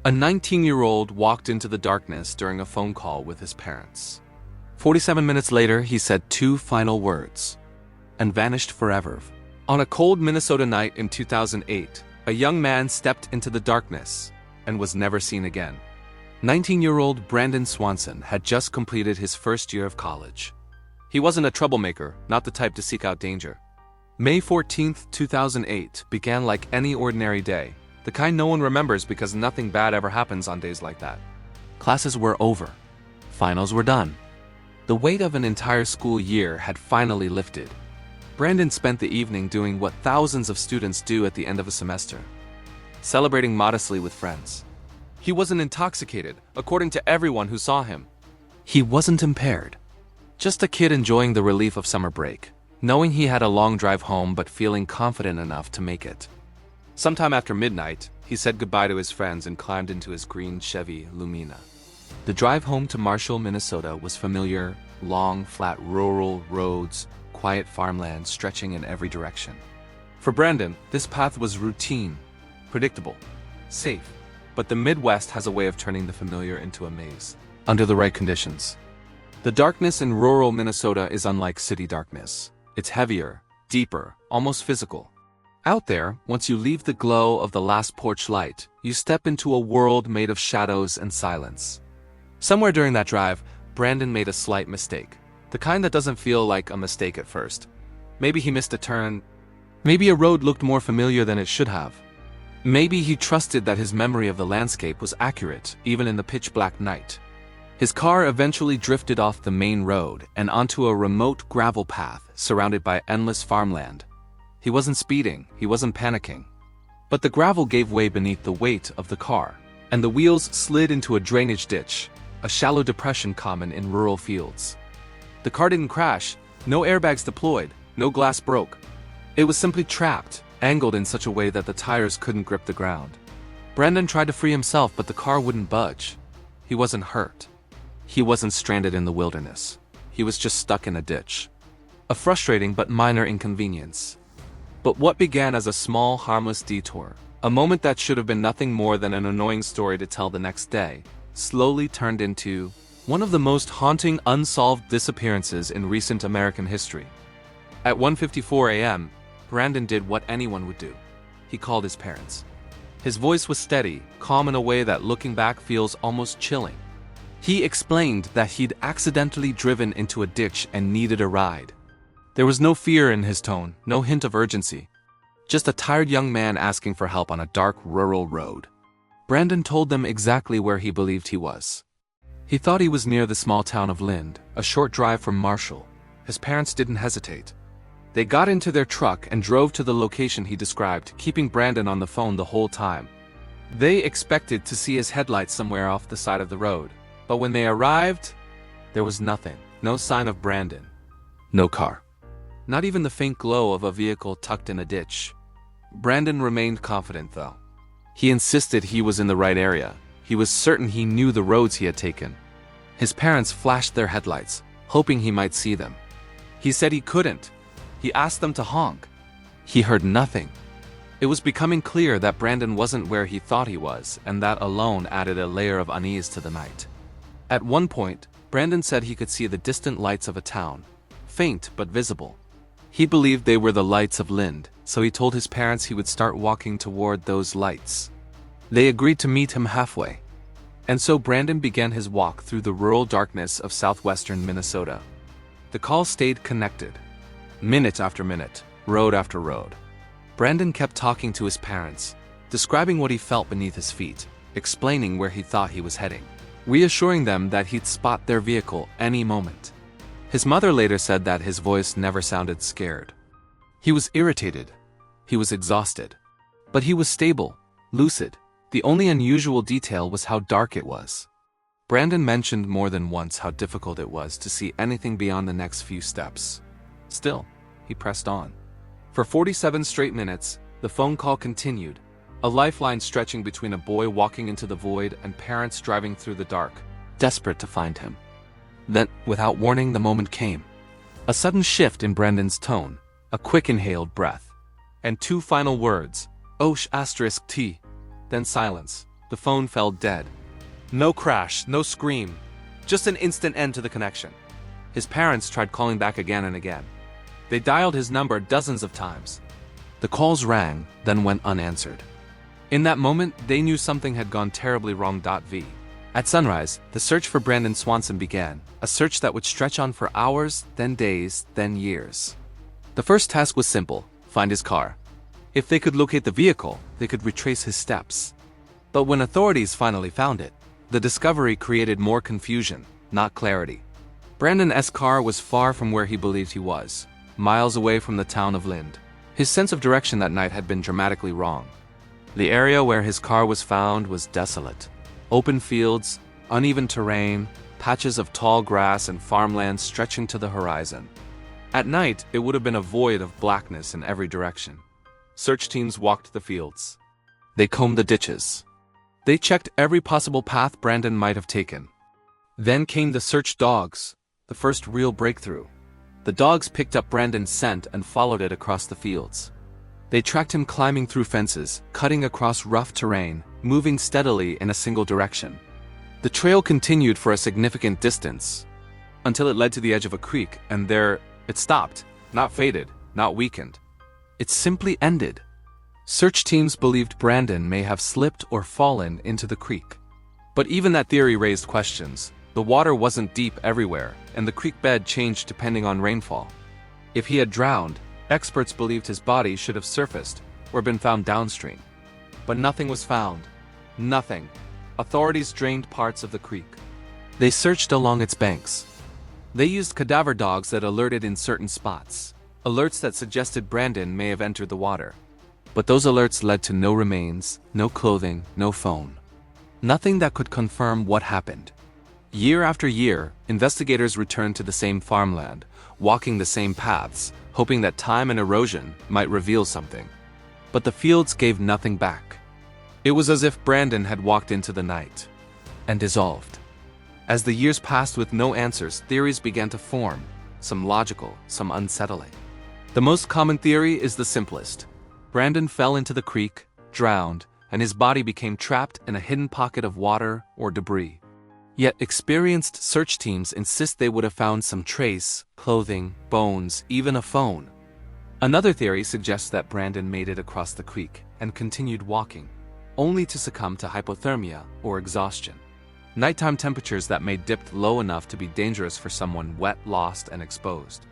A 19-year-old walked into the darkness during a phone call with his parents. 47 minutes later, he said two final words and vanished forever. On a cold Minnesota night in 2008, a young man stepped into the darkness and was never seen again. 19-year-old Brandon Swanson had just completed his first year of college. He wasn't a troublemaker, not the type to seek out danger. May 14, 2008 began like any ordinary day, the kind no one remembers because nothing bad ever happens on days like that. Classes were over. Finals were done. The weight of an entire school year had finally lifted. Brandon spent the evening doing what thousands of students do at the end of a semester, celebrating modestly with friends. He wasn't intoxicated, according to everyone who saw him. He wasn't impaired. Just a kid enjoying the relief of summer break, knowing he had a long drive home but feeling confident enough to make it. Sometime after midnight, he said goodbye to his friends and climbed into his green Chevy Lumina. The drive home to Marshall, Minnesota was familiar, long, flat rural roads, quiet farmland stretching in every direction. For Brandon, this path was routine, predictable, safe, but the Midwest has a way of turning the familiar into a maze, under the right conditions. The darkness in rural Minnesota is unlike city darkness. It's heavier, deeper, almost physical. Out there, once you leave the glow of the last porch light, you step into a world made of shadows and silence. Somewhere during that drive, Brandon made a slight mistake. The kind that doesn't feel like a mistake at first. Maybe he missed a turn. Maybe a road looked more familiar than it should have. Maybe he trusted that his memory of the landscape was accurate, even in the pitch-black night. His car eventually drifted off the main road and onto a remote gravel path surrounded by endless farmland. He wasn't speeding, he wasn't panicking. But the gravel gave way beneath the weight of the car, and the wheels slid into a drainage ditch, a shallow depression common in rural fields. The car didn't crash, no airbags deployed, no glass broke. It was simply trapped, angled in such a way that the tires couldn't grip the ground. Brandon tried to free himself, but the car wouldn't budge. He wasn't hurt. He wasn't stranded in the wilderness. He was just stuck in a ditch. A frustrating but minor inconvenience. But what began as a small, harmless detour, a moment that should have been nothing more than an annoying story to tell the next day, slowly turned into one of the most haunting unsolved disappearances in recent American history. At 1:54 a.m., Brandon did what anyone would do. He called his parents. His voice was steady, calm in a way that looking back feels almost chilling. He explained that he'd accidentally driven into a ditch and needed a ride. There was no fear in his tone, no hint of urgency. Just a tired young man asking for help on a dark rural road. Brandon told them exactly where he believed he was. He thought he was near the small town of Lind, a short drive from Marshall. His parents didn't hesitate. They got into their truck and drove to the location he described, keeping Brandon on the phone the whole time. They expected to see his headlights somewhere off the side of the road, but when they arrived, there was nothing. No sign of Brandon. No car. Not even the faint glow of a vehicle tucked in a ditch. Brandon remained confident, though. He insisted he was in the right area. He was certain he knew the roads he had taken. His parents flashed their headlights, hoping he might see them. He said he couldn't. He asked them to honk. He heard nothing. It was becoming clear that Brandon wasn't where he thought he was, and that alone added a layer of unease to the night. At one point, Brandon said he could see the distant lights of a town, faint but visible. He believed they were the lights of Lind, so he told his parents he would start walking toward those lights. They agreed to meet him halfway. And so Brandon began his walk through the rural darkness of southwestern Minnesota. The call stayed connected. Minute after minute, road after road. Brandon kept talking to his parents, describing what he felt beneath his feet, explaining where he thought he was heading, reassuring them that he'd spot their vehicle any moment. His mother later said that his voice never sounded scared. He was irritated. He was exhausted. But he was stable, lucid. The only unusual detail was how dark it was. Brandon mentioned more than once how difficult it was to see anything beyond the next few steps. Still, he pressed on. For 47 straight minutes, the phone call continued, a lifeline stretching between a boy walking into the void and parents driving through the dark, desperate to find him. Then, without warning, the moment came. A sudden shift in Brandon's tone, a quick inhaled breath, and two final words, "Osh*t," then silence, The phone fell dead. No crash, no scream. Just an instant end to the connection. His parents tried calling back again and again. They dialed his number dozens of times. The calls rang, then went unanswered. In that moment, they knew something had gone terribly wrong. At sunrise, the search for Brandon Swanson began, a search that would stretch on for hours, then days, then years. The first task was simple: find his car. If they could locate the vehicle, they could retrace his steps. But when authorities finally found it, the discovery created more confusion, not clarity. Brandon's car was far from where he believed he was, miles away from the town of Lind. His sense of direction that night had been dramatically wrong. The area where his car was found was desolate. Open fields, uneven terrain, patches of tall grass and farmland stretching to the horizon. At night, it would have been a void of blackness in every direction. Search teams walked the fields. They combed the ditches. They checked every possible path Brandon might have taken. Then came the search dogs, the first real breakthrough. The dogs picked up Brandon's scent and followed it across the fields. They tracked him climbing through fences, cutting across rough terrain, moving steadily in a single direction. The trail continued for a significant distance, until it led to the edge of a creek, and there it stopped, not faded, not weakened. It simply ended. Search teams believed Brandon may have slipped or fallen into the creek. But even that theory raised questions. The water wasn't deep everywhere, and the creek bed changed depending on rainfall. If he had drowned, experts believed his body should have surfaced or been found downstream. But nothing was found. Nothing. Authorities drained parts of the creek. They searched along its banks. They used cadaver dogs that alerted in certain spots, alerts that suggested Brandon may have entered the water. But those alerts led to no remains, no clothing, no phone. Nothing that could confirm what happened. Year after year, investigators returned to the same farmland, walking the same paths, hoping that time and erosion might reveal something. But the fields gave nothing back. It was as if Brandon had walked into the night and dissolved. As the years passed with no answers, theories began to form, some logical, some unsettling. The most common theory is the simplest. Brandon fell into the creek, drowned, and his body became trapped in a hidden pocket of water or debris. Yet experienced search teams insist they would have found some trace, clothing, bones, even a phone. Another theory suggests that Brandon made it across the creek and continued walking, only to succumb to hypothermia or exhaustion. Nighttime temperatures that may dipped low enough to be dangerous for someone wet, lost, and exposed.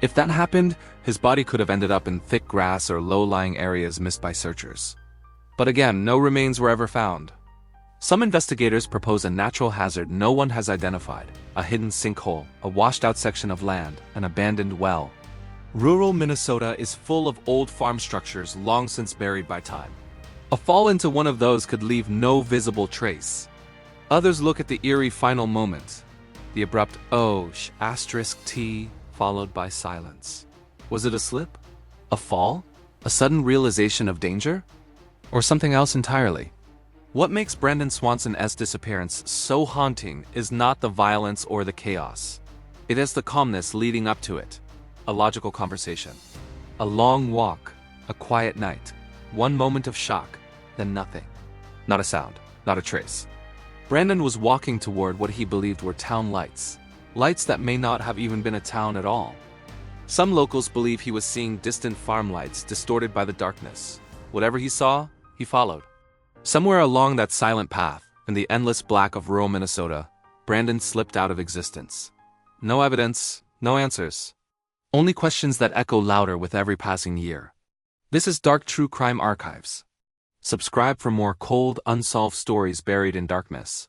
If that happened, his body could have ended up in thick grass or low-lying areas missed by searchers. But again, no remains were ever found. Some investigators propose a natural hazard no one has identified: a hidden sinkhole, a washed-out section of land, an abandoned well. Rural Minnesota is full of old farm structures long since buried by time. A fall into one of those could leave no visible trace. Others look at the eerie final moment, the abrupt *T followed by silence. Was it a slip? A fall? A sudden realization of danger? Or something else entirely? What makes Brandon Swanson's disappearance so haunting is not the violence or the chaos. It is the calmness leading up to it. A logical conversation. A long walk. A quiet night. One moment of shock, then nothing. Not a sound, not a trace. Brandon was walking toward what he believed were town lights. Lights that may not have even been a town at all. Some locals believe he was seeing distant farm lights distorted by the darkness. Whatever he saw, he followed. Somewhere along that silent path, in the endless black of rural Minnesota, Brandon slipped out of existence. No evidence, no answers. Only questions that echo louder with every passing year. This is Dark True Crime Archives. Subscribe for more cold, unsolved stories buried in darkness.